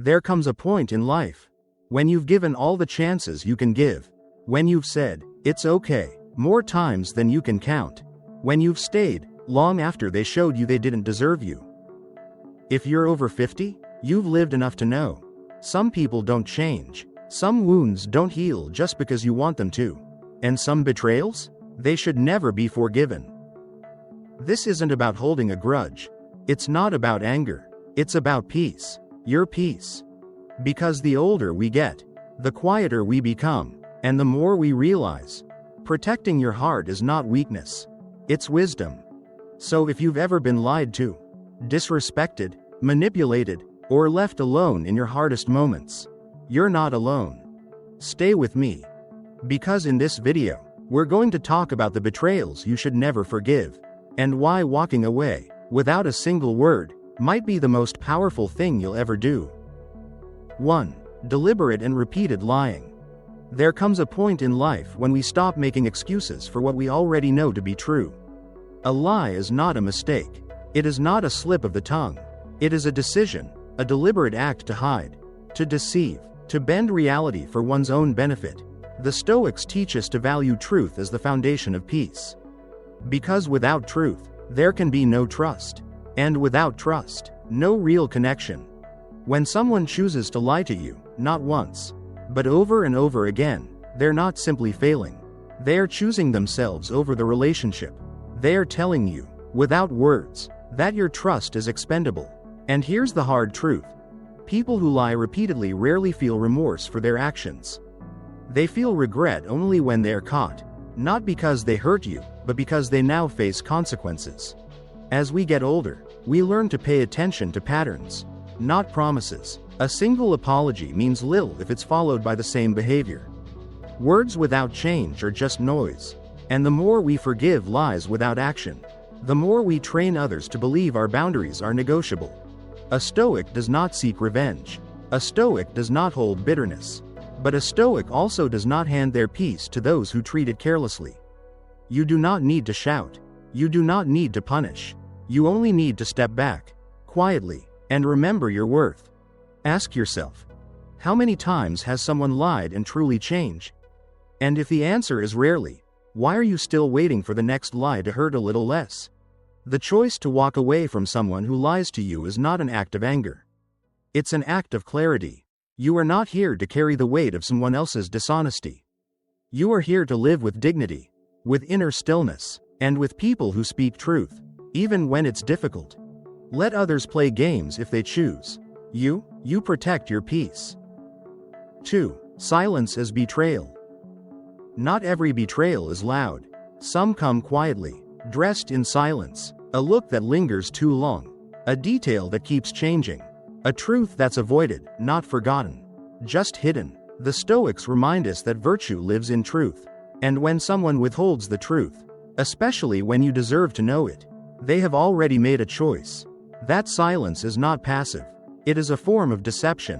There comes a point in life when you've given all the chances you can give, when you've said, "It's okay," more times than you can count, when you've stayed long after they showed you they didn't deserve you. If you're over 50, you've lived enough to know. Some people don't change. Some wounds don't heal just because you want them to. And some betrayals? They should never be forgiven. This isn't about holding a grudge. It's not about anger. It's about peace. Your peace. Because the older we get, the quieter we become, and the more we realize, protecting your heart is not weakness. It's wisdom. So if you've ever been lied to, disrespected, manipulated, or left alone in your hardest moments, you're not alone. Stay with me. Because in this video, we're going to talk about the betrayals you should never forgive, and why walking away, without a single word, might be the most powerful thing you'll ever do. 1. Deliberate and repeated lying. There comes a point in life when we stop making excuses for what we already know to be true. A lie is not a mistake. It is not a slip of the tongue. It is a decision, a deliberate act to hide, to deceive, to bend reality for one's own benefit. The Stoics teach us to value truth as the foundation of peace. Because without truth, there can be no trust. And without trust, no real connection. When someone chooses to lie to you, not once, but over and over again, they're not simply failing. They are choosing themselves over the relationship. They are telling you, without words, that your trust is expendable. And here's the hard truth. People who lie repeatedly rarely feel remorse for their actions. They feel regret only when they're caught, not because they hurt you, but because they now face consequences. As we get older, we learn to pay attention to patterns, not promises. A single apology means little if it's followed by the same behavior. Words without change are just noise. And the more we forgive lies without action, the more we train others to believe our boundaries are negotiable. A Stoic does not seek revenge. A Stoic does not hold bitterness. But a Stoic also does not hand their peace to those who treat it carelessly. You do not need to shout. You do not need to punish. You only need to step back, quietly, and remember your worth. Ask yourself, how many times has someone lied and truly changed? And if the answer is rarely, why are you still waiting for the next lie to hurt a little less? The choice to walk away from someone who lies to you is not an act of anger. It's an act of clarity. You are not here to carry the weight of someone else's dishonesty. You are here to live with dignity, with inner stillness, and with people who speak truth, even when it's difficult. Let others play games if they choose. You protect your peace. 2. Silence as betrayal. Not every betrayal is loud. Some come quietly, dressed in silence, a look that lingers too long, a detail that keeps changing, a truth that's avoided, not forgotten, just hidden. The Stoics remind us that virtue lives in truth, and when someone withholds the truth, especially when you deserve to know it, they have already made a choice. That silence is not passive. It is a form of deception.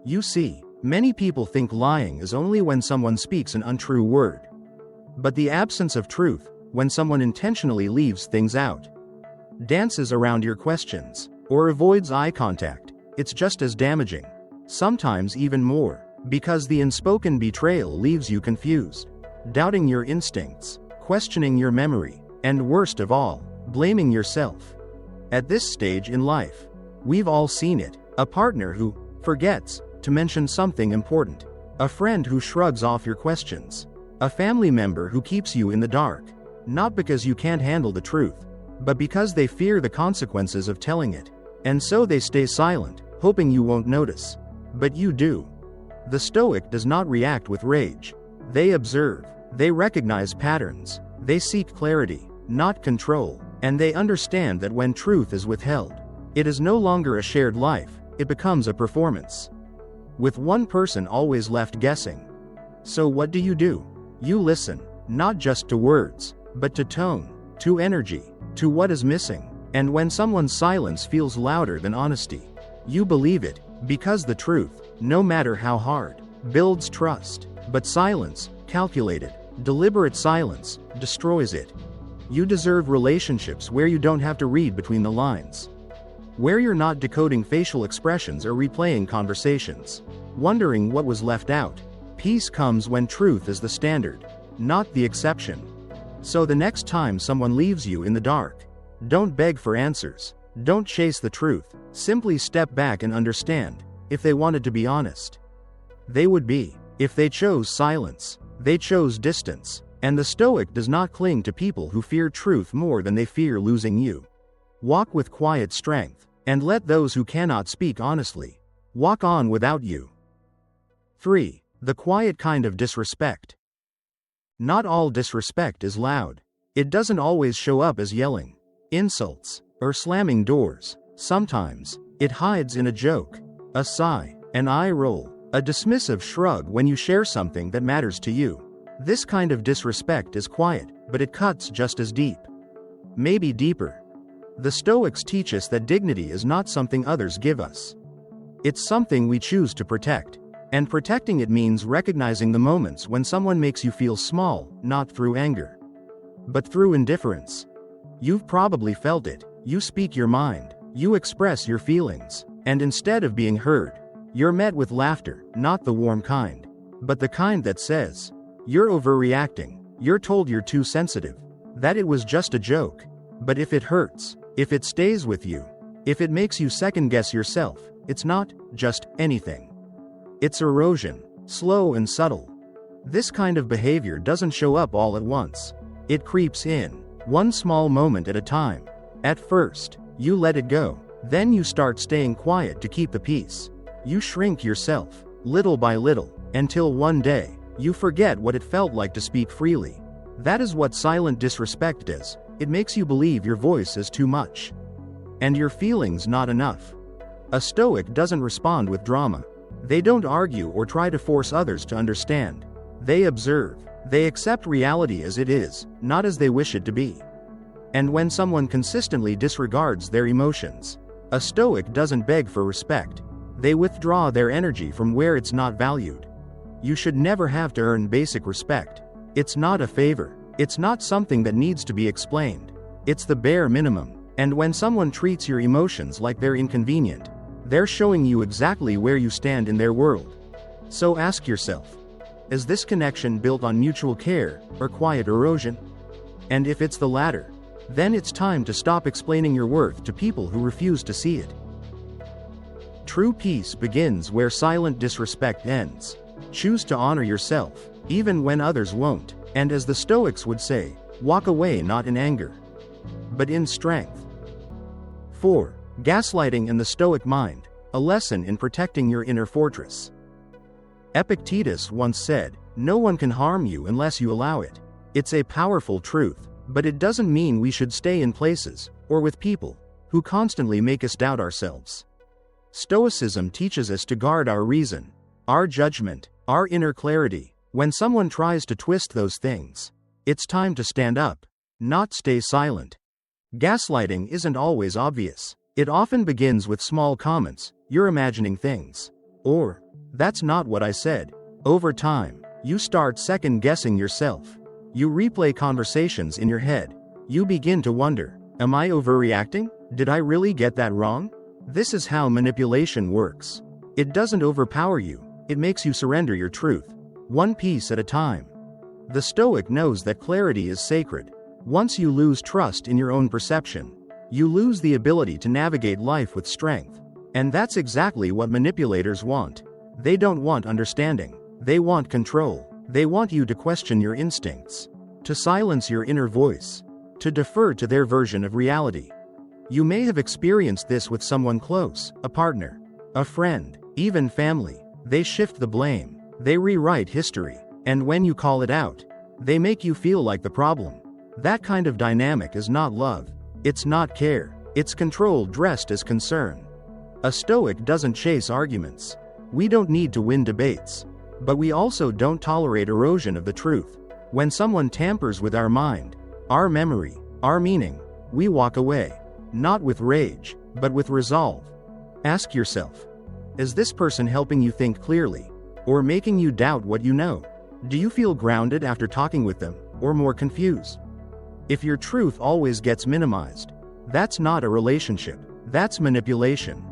You see, many people think lying is only when someone speaks an untrue word. But the absence of truth, when someone intentionally leaves things out, dances around your questions, or avoids eye contact, it's just as damaging. Sometimes even more, because the unspoken betrayal leaves you confused, doubting your instincts, questioning your memory, and worst of all, blaming yourself. At this stage in life, we've all seen it. A partner who forgets to mention something important. A friend who shrugs off your questions. A family member who keeps you in the dark. Not because you can't handle the truth, but because they fear the consequences of telling it. And so they stay silent, hoping you won't notice. But you do. The Stoic does not react with rage. They observe. They recognize patterns. They seek clarity, not control. And they understand that when truth is withheld, it is no longer a shared life, it becomes a performance. With one person always left guessing. So what do? You listen, not just to words, but to tone, to energy, to what is missing. And when someone's silence feels louder than honesty, you believe it, because the truth, no matter how hard, builds trust. But silence, calculated, deliberate silence, destroys it. You deserve relationships where you don't have to read between the lines. where you're not decoding facial expressions or replaying conversations, wondering what was left out. Peace comes when truth is the standard, not the exception. So the next time someone leaves you in the dark, don't beg for answers. Don't chase the truth. Simply step back and understand. If they wanted to be honest, they would be. If they chose silence, they chose distance. And the Stoic does not cling to people who fear truth more than they fear losing you. Walk with quiet strength, and let those who cannot speak honestly walk on without you. 3. The quiet kind of disrespect. Not all disrespect is loud. It doesn't always show up as yelling, insults, or slamming doors. Sometimes, it hides in a joke, a sigh, an eye roll, a dismissive shrug when you share something that matters to you. This kind of disrespect is quiet, but it cuts just as deep. Maybe deeper. The Stoics teach us that dignity is not something others give us. It's something we choose to protect. And protecting it means recognizing the moments when someone makes you feel small, not through anger, but through indifference. You've probably felt it. You speak your mind, you express your feelings, and instead of being heard, you're met with laughter, not the warm kind, but the kind that says, "You're overreacting." You're told you're too sensitive, that it was just a joke. But if it hurts, if it stays with you, if it makes you second-guess yourself, it's not just anything. It's erosion, slow and subtle. This kind of behavior doesn't show up all at once. It creeps in, one small moment at a time. At first, you let it go. Then you start staying quiet to keep the peace. You shrink yourself, little by little, until one day, you forget what it felt like to speak freely. That is what silent disrespect is. It makes you believe your voice is too much, and your feelings not enough. A Stoic doesn't respond with drama. They don't argue or try to force others to understand. They observe. They accept reality as it is, not as they wish it to be. And when someone consistently disregards their emotions, a Stoic doesn't beg for respect. They withdraw their energy from where it's not valued. You should never have to earn basic respect. It's not a favor. It's not something that needs to be explained. It's the bare minimum. And when someone treats your emotions like they're inconvenient, they're showing you exactly where you stand in their world. So ask yourself, is this connection built on mutual care or quiet erosion? And if it's the latter, then it's time to stop explaining your worth to people who refuse to see it. True peace begins where silent disrespect ends. Choose to honor yourself, even when others won't. And as the Stoics would say, walk away not in anger, but in strength. 4. Gaslighting and the Stoic mind, a lesson in protecting your inner fortress. Epictetus once said, "No one can harm you unless you allow it." It's a powerful truth, but it doesn't mean we should stay in places, or with people, who constantly make us doubt ourselves. Stoicism teaches us to guard our reason, our judgment, our inner clarity. When someone tries to twist those things, it's time to stand up, not stay silent. Gaslighting isn't always obvious. It often begins with small comments, "You're imagining things," or "That's not what I said." Over time, you start second-guessing yourself. You replay conversations in your head. You begin to wonder, am I overreacting? Did I really get that wrong? This is how manipulation works. It doesn't overpower you, it makes you surrender your truth, one piece at a time. The Stoic knows that clarity is sacred. Once you lose trust in your own perception, you lose the ability to navigate life with strength. And that's exactly what manipulators want. They don't want understanding. They want control. They want you to question your instincts, to silence your inner voice, to defer to their version of reality. You may have experienced this with someone close, a partner, a friend, even family. They shift the blame. They rewrite history. And when you call it out, they make you feel like the problem. That kind of dynamic is not love. It's not care. It's control dressed as concern. A Stoic doesn't chase arguments. We don't need to win debates. But we also don't tolerate erosion of the truth. When someone tampers with our mind, our memory, our meaning, we walk away. Not with rage, but with resolve. Ask yourself, is this person helping you think clearly, or making you doubt what you know? Do you feel grounded after talking with them, or more confused? If your truth always gets minimized, that's not a relationship. That's manipulation.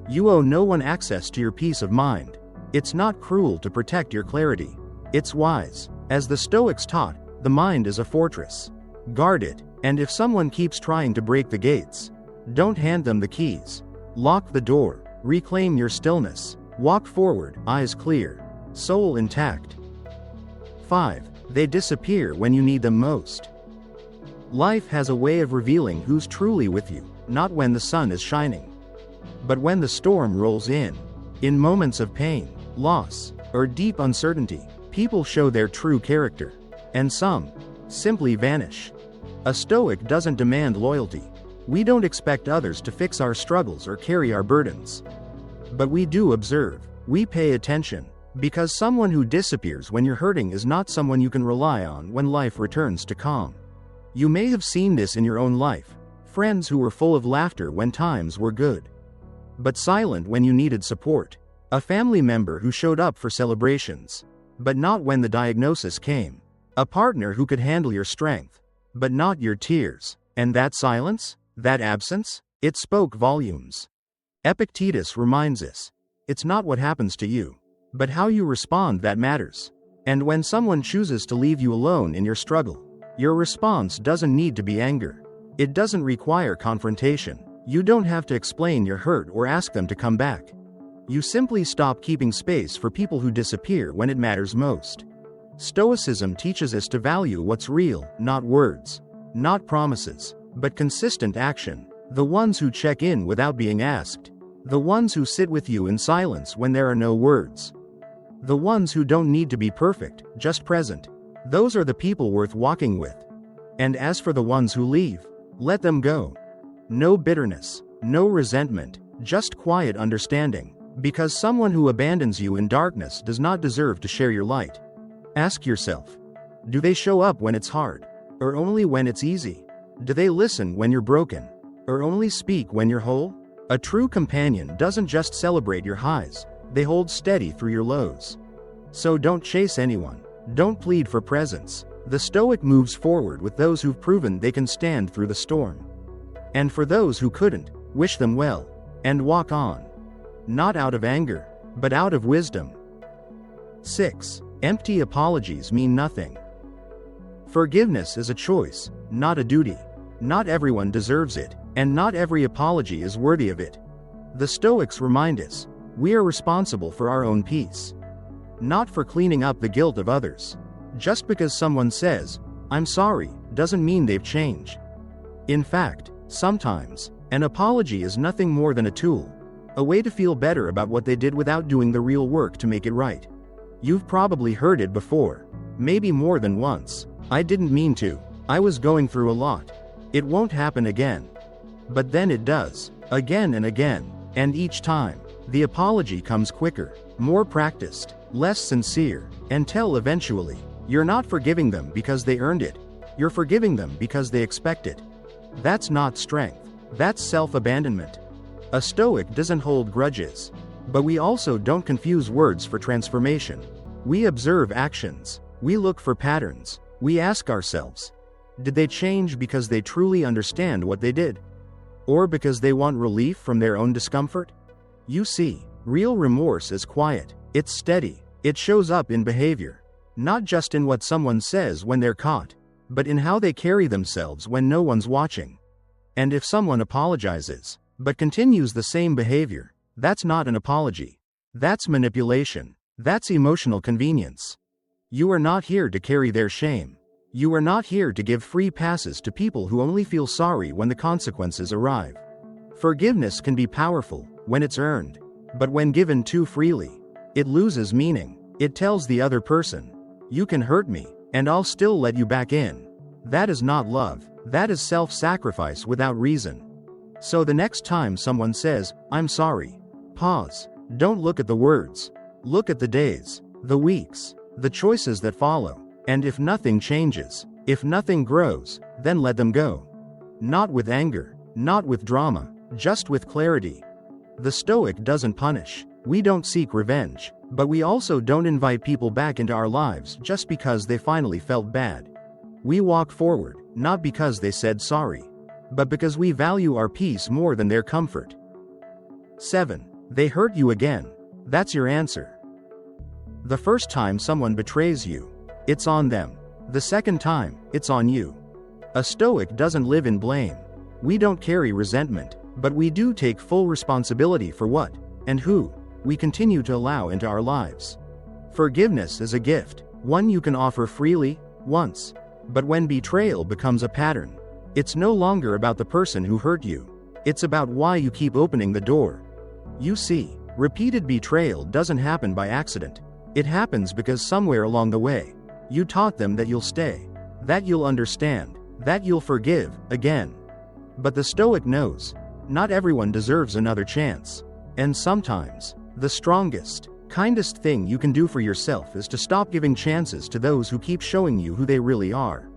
You owe no one access to your peace of mind. It's not cruel to protect your clarity. It's wise. As the Stoics taught, the mind is a fortress. Guard it, and if someone keeps trying to break the gates, don't hand them the keys. Lock the door. Reclaim your stillness. Walk forward, eyes clear, soul intact. 5. They disappear when you need them most. Life has a way of revealing who's truly with you, not when the sun is shining, but when the storm rolls in. In moments of pain, loss, or deep uncertainty, people show their true character, and some simply vanish. A Stoic doesn't demand loyalty. We don't expect others to fix our struggles or carry our burdens. But we do observe. We pay attention. Because someone who disappears when you're hurting is not someone you can rely on when life returns to calm. You may have seen this in your own life. Friends who were full of laughter when times were good, but silent when you needed support. A family member who showed up for celebrations, but not when the diagnosis came. A partner who could handle your strength, but not your tears. And that silence, that absence, it spoke volumes. Epictetus reminds us, it's not what happens to you, but how you respond that matters. And when someone chooses to leave you alone in your struggle, your response doesn't need to be anger. It doesn't require confrontation. You don't have to explain your hurt or ask them to come back. You simply stop keeping space for people who disappear when it matters most. Stoicism teaches us to value what's real, not words, not promises, but consistent action. The ones who check in without being asked. The ones who sit with you in silence when there are no words. The ones who don't need to be perfect, just present. Those are the people worth walking with. And as for the ones who leave, let them go. No bitterness, no resentment, just quiet understanding. Because someone who abandons you in darkness does not deserve to share your light. Ask yourself, do they show up when it's hard, or only when it's easy? Do they listen when you're broken, or only speak when you're whole? A true companion doesn't just celebrate your highs, they hold steady through your lows. So don't chase anyone. Don't plead for presence. The Stoic moves forward with those who've proven they can stand through the storm. And for those who couldn't, wish them well, and walk on. Not out of anger, but out of wisdom. 6. Empty apologies mean nothing. Forgiveness is a choice, not a duty. Not everyone deserves it, and not every apology is worthy of it. The Stoics remind us, we are responsible for our own peace, not for cleaning up the guilt of others. Just because someone says, "I'm sorry," doesn't mean they've changed. In fact, sometimes, an apology is nothing more than a tool, a way to feel better about what they did without doing the real work to make it right. You've probably heard it before, maybe more than once. "I didn't mean to. I was going through a lot. It won't happen again." But then it does, again and again, and each time, the apology comes quicker, more practiced, less sincere, until eventually, you're not forgiving them because they earned it. You're forgiving them because they expect it. That's not strength. That's self-abandonment. A Stoic doesn't hold grudges. But we also don't confuse words for transformation. We observe actions. We look for patterns. We ask ourselves, did they change because they truly understand what they did? Or because they want relief from their own discomfort? You see, real remorse is quiet. It's steady. It shows up in behavior. Not just in what someone says when they're caught, but in how they carry themselves when no one's watching. And if someone apologizes, but continues the same behavior, that's not an apology. That's manipulation. That's emotional convenience. You are not here to carry their shame. You are not here to give free passes to people who only feel sorry when the consequences arrive. Forgiveness can be powerful when it's earned, but when given too freely, it loses meaning. It tells the other person, you can hurt me, and I'll still let you back in. That is not love. That is self-sacrifice without reason. So the next time someone says, "I'm sorry," pause. Don't look at the words. Look at the days, the weeks, the choices that follow. And if nothing changes, if nothing grows, then let them go. Not with anger, not with drama, just with clarity. The Stoic doesn't punish. We don't seek revenge, but we also don't invite people back into our lives just because they finally felt bad. We walk forward, not because they said sorry, but because we value our peace more than their comfort. 7. They hurt you again. That's your answer. The first time someone betrays you, it's on them. The second time, it's on you. A Stoic doesn't live in blame. We don't carry resentment, but we do take full responsibility for what, and who, we continue to allow into our lives. Forgiveness is a gift, one you can offer freely, once. But when betrayal becomes a pattern, it's no longer about the person who hurt you. It's about why you keep opening the door. You see, repeated betrayal doesn't happen by accident. It happens because somewhere along the way, you taught them that you'll stay, that you'll understand, that you'll forgive, again. But the Stoic knows, not everyone deserves another chance. And sometimes, the strongest, kindest thing you can do for yourself is to stop giving chances to those who keep showing you who they really are.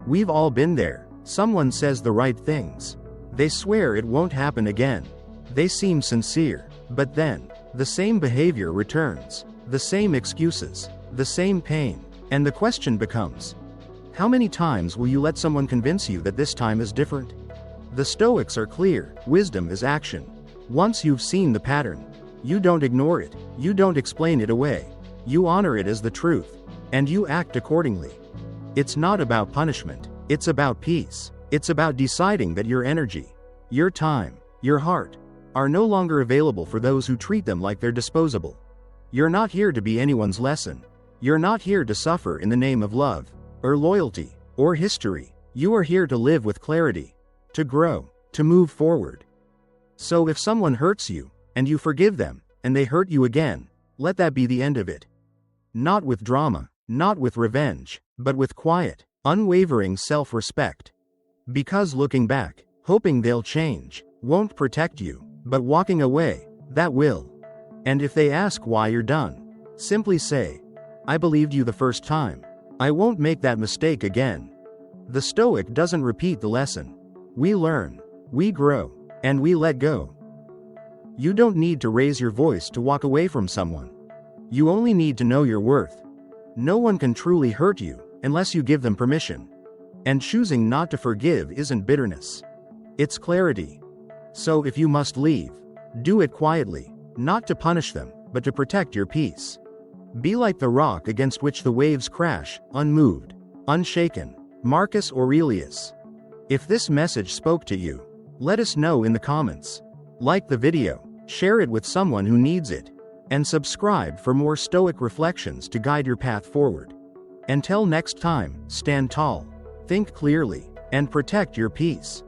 We've all been there. Someone says the right things. They swear it won't happen again. They seem sincere, but then, the same behavior returns, the same excuses, the same pain, and the question becomes, how many times will you let someone convince you that this time is different? The Stoics are clear, wisdom is action. Once you've seen the pattern, you don't ignore it, you don't explain it away, you honor it as the truth, and you act accordingly. It's not about punishment, it's about peace. It's about deciding that your energy, your time, your heart, are no longer available for those who treat them like they're disposable. You're not here to be anyone's lesson. You're not here to suffer in the name of love, or loyalty, or history. You are here to live with clarity, to grow, to move forward. So if someone hurts you, and you forgive them, and they hurt you again, let that be the end of it. Not with drama, not with revenge, but with quiet, unwavering self-respect. Because looking back, hoping they'll change, won't protect you, but walking away, that will. And if they ask why you're done, simply say, I believed you the first time. I won't make that mistake again. The Stoic doesn't repeat the lesson. We learn, we grow, and we let go. You don't need to raise your voice to walk away from someone. You only need to know your worth. No one can truly hurt you unless you give them permission. And choosing not to forgive isn't bitterness. It's clarity. So if you must leave, do it quietly, not to punish them, but to protect your peace. Be like the rock against which the waves crash, unmoved, unshaken. Marcus Aurelius. If this message spoke to you, let us know in the comments. Like the video, share it with someone who needs it, and subscribe for more Stoic reflections to guide your path forward. Until next time, stand tall, think clearly, and protect your peace.